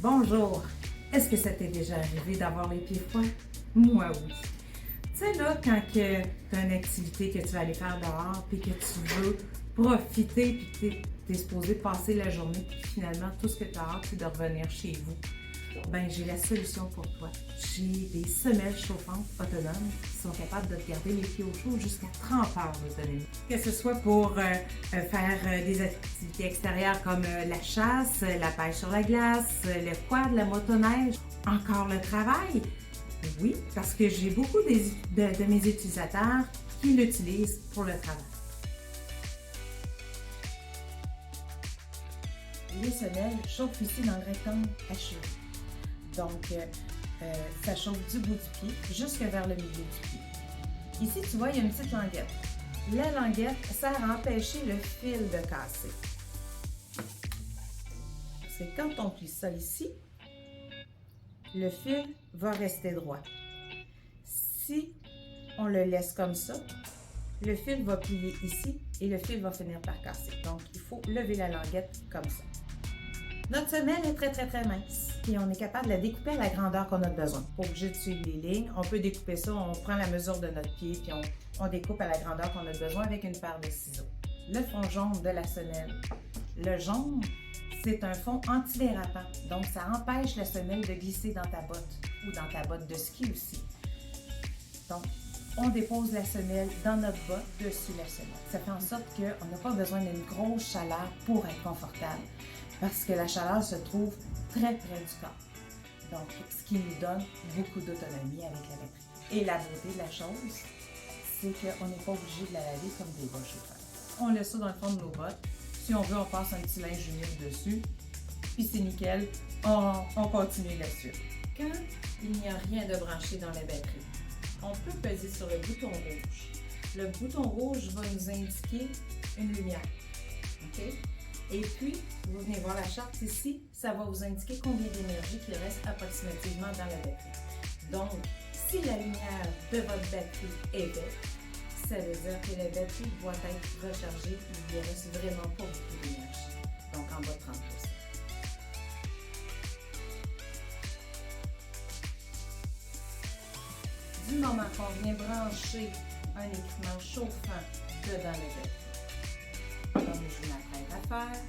Bonjour! Est-ce que ça t'est déjà arrivé d'avoir les pieds froids? Moi, oui. Tu sais, là, quand tu as une activité que tu vas aller faire dehors, puis que tu veux profiter, puis que tu es supposé passer la journée, puis finalement, tout ce que tu as hâte, c'est de revenir chez vous. Ben, j'ai la solution pour toi. J'ai des semelles chauffantes autonomes qui sont capables de te garder les pieds au chaud jusqu'à 30 heures d'autonomie. Que ce soit pour faire des activités extérieures comme la chasse, la pêche sur la glace, le quad, la motoneige, encore le travail. Oui, parce que j'ai beaucoup de mes utilisateurs qui l'utilisent pour le travail. Les semelles chauffent ici dans le rectangle à cheveux. Donc, ça chauffe du bout du pied jusque vers le milieu du pied. Ici, tu vois, il y a une petite languette. La languette sert à empêcher le fil de casser. Parce que quand on plie ça ici, le fil va rester droit. Si on le laisse comme ça, le fil va plier ici et le fil va finir par casser. Donc, il faut lever la languette comme ça. Notre semelle est très mince et on est capable de la découper à la grandeur qu'on a besoin. Pas obligé de suivre les lignes. On peut découper ça, on prend la mesure de notre pied puis on découpe à la grandeur qu'on a besoin avec une paire de ciseaux. Le fond jaune de la semelle. Le jaune, c'est un fond antidérapant. Donc, ça empêche la semelle de glisser dans ta botte ou dans ta botte de ski aussi. Donc, on dépose la semelle dans notre botte dessus la semelle. Ça fait en sorte qu'on n'a pas besoin d'une grosse chaleur pour être confortable. Parce que la chaleur se trouve très près du corps. Donc, ce qui nous donne beaucoup d'autonomie avec la batterie. Et la beauté de la chose, c'est qu'on n'est pas obligé de la laver comme des bas chauffeurs. On laisse ça dans le fond de nos bottes. Si on veut, on passe un petit linge humide dessus. Puis c'est nickel, on continue la suite. Quand il n'y a rien de branché dans la batterie, on peut peser sur le bouton rouge. Le bouton rouge va nous indiquer une lumière. OK? Et puis, vous venez voir la charte ici, ça va vous indiquer combien d'énergie il reste approximativement dans la batterie. Donc, si la lumière de votre batterie est verte, ça veut dire que la batterie doit être rechargée, il ne reste vraiment pas beaucoup d'énergie. Donc, en bas de 30%. Du moment qu'on vient brancher un équipement chauffant dedans la batterie, comme je m'apprête à faire.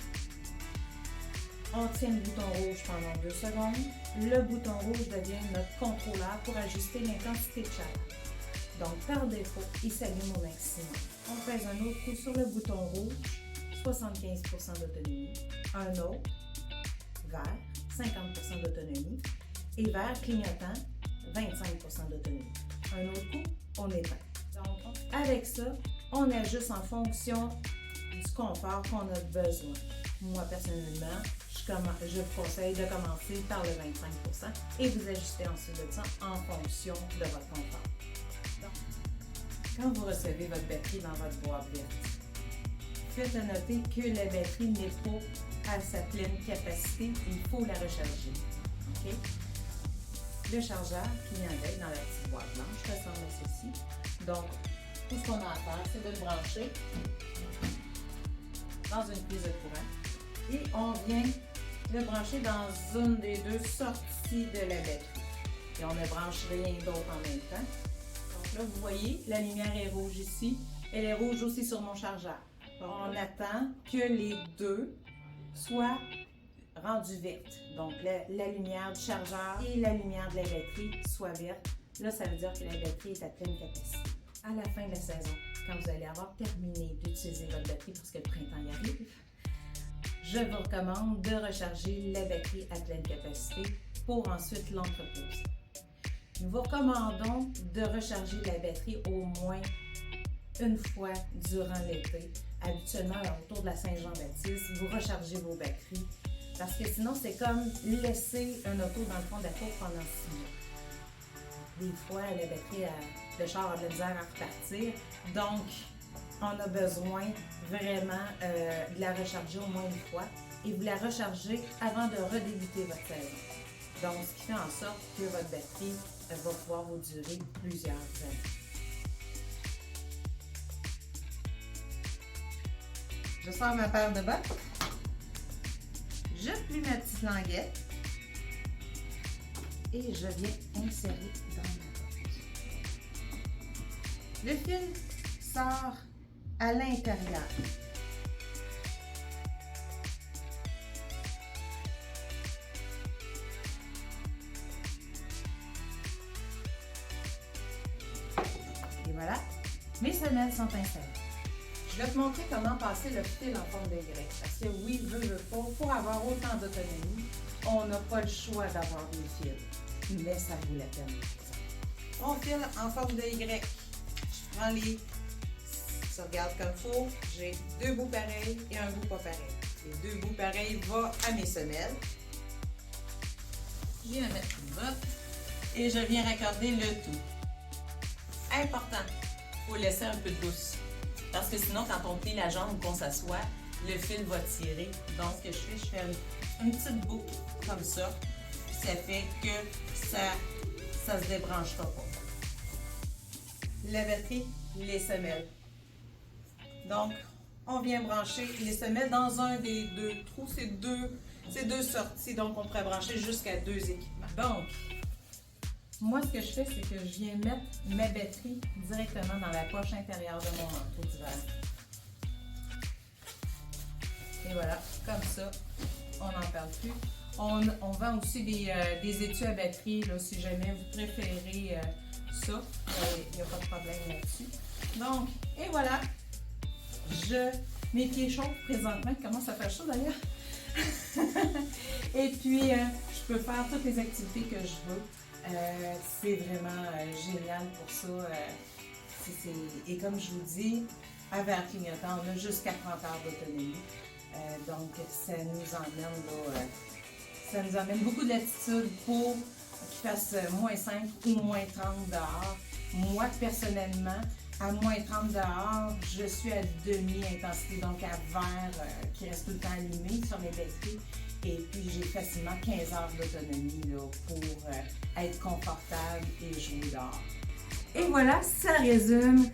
On tient le bouton rouge pendant 2 secondes. Le bouton rouge devient notre contrôleur pour ajuster l'intensité de chaleur. Donc, par défaut, il s'allume au maximum. On pèse un autre coup sur le bouton rouge, 75% d'autonomie. Un autre, vert, 50% d'autonomie. Et vert clignotant, 25% d'autonomie. Un autre coup, on éteint. Donc, avec ça, on ajuste en fonction du confort qu'on a besoin. Moi, personnellement, je vous conseille de commencer par le 25% et vous ajustez ensuite de ça en fonction de votre confort. Donc, quand vous recevez votre batterie dans votre boîte verte, faites noter que la batterie n'est pas à sa pleine capacité, il faut la recharger. Okay? Le chargeur qui vient avec dans la petite boîte blanche ressemble à ceci. Donc, tout ce qu'on a à faire, c'est de le brancher dans une prise de courant et on vient le brancher dans une des deux sorties de la batterie. Et on ne branche rien d'autre en même temps. Donc là, vous voyez, la lumière est rouge ici. Elle est rouge aussi sur mon chargeur. On attend que les deux soient rendues vertes. Donc la lumière du chargeur et la lumière de la batterie soient vertes. Là, ça veut dire que la batterie est à pleine capacité. À la fin de la saison, quand vous allez avoir terminé d'utiliser votre batterie parce que le printemps y arrive, je vous recommande de recharger la batterie à pleine capacité pour ensuite l'entreposer. Nous vous recommandons de recharger la batterie au moins une fois durant l'été. Habituellement, autour de la Saint-Jean-Baptiste, vous rechargez vos batteries parce que sinon, c'est comme laisser un auto dans le fond de la cour pendant 6 mois. Des fois, la batterie, le char a de la misère à repartir. Donc, on a besoin vraiment de la recharger au moins une fois. Et vous la rechargez avant de redébuter votre saison. Donc, ce qui fait en sorte que votre batterie va pouvoir vous durer plusieurs années. Je sors ma paire de bottes. Je plie ma petite languette. et je viens insérer dans ma porte. Le fil sort à l'intérieur. Et voilà, mes semelles sont installées. Je vais te montrer comment passer le fil en forme de Y. Parce que oui, veut pas, pour avoir autant d'autonomie, on n'a pas le choix d'avoir des fils. Mais ça vaut la peine. On file en forme de Y. Je prends les... Ça regarde comme il faut. J'ai 2 bouts pareils et un bout pas pareil. Les 2 bouts pareils vont à mes semelles. Je viens mettre une botte et je viens raccorder le tout. Important, il faut laisser un peu de douce. Parce que sinon, quand on plie la jambe ou qu'on s'assoit, le fil va tirer. Donc, ce que je fais une petite boucle comme ça. Ça fait que ça se débranchera pas. La batterie, les semelles. Donc, on vient brancher les semelles dans un des 2 trous. C'est deux sorties, donc on pourrait brancher jusqu'à 2 équipements. Donc, moi, ce que je fais, c'est que je viens mettre ma batterie directement dans la poche intérieure de mon manteau d'hiver. Et voilà, comme ça, on n'en parle plus. On vend aussi des étuis à batterie, là, si jamais vous préférez ça. Il n'y a pas de problème là-dessus. Donc, et voilà. Mes pieds chauds présentement, comment ça fait chaud d'ailleurs? Et puis, je peux faire toutes les activités que je veux. C'est vraiment génial pour ça. Et comme je vous dis, avant clignotant, on a jusqu'à 30 heures d'autonomie. Donc, ça nous amène beaucoup de latitude pour qu'il fasse moins 5 ou moins 30 dehors. Moi, personnellement, à moins 30 dehors, je suis à demi-intensité, donc à vert qui reste tout le temps allumé sur mes batteries. Et puis, j'ai facilement 15 heures d'autonomie pour être confortable et jouer dehors. Et voilà, ça résume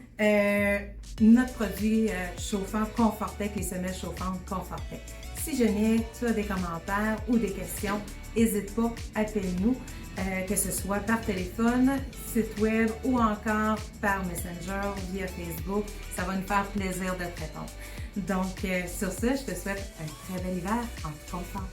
notre produit chauffant Confortec, les semelles chauffantes Confortec. Si jamais tu as des commentaires ou des questions, n'hésite pas, appelle-nous, que ce soit par téléphone, site web ou encore par Messenger ou via Facebook. Ça va nous faire plaisir de te répondre. Donc, sur ce, je te souhaite un très bel hiver en confort.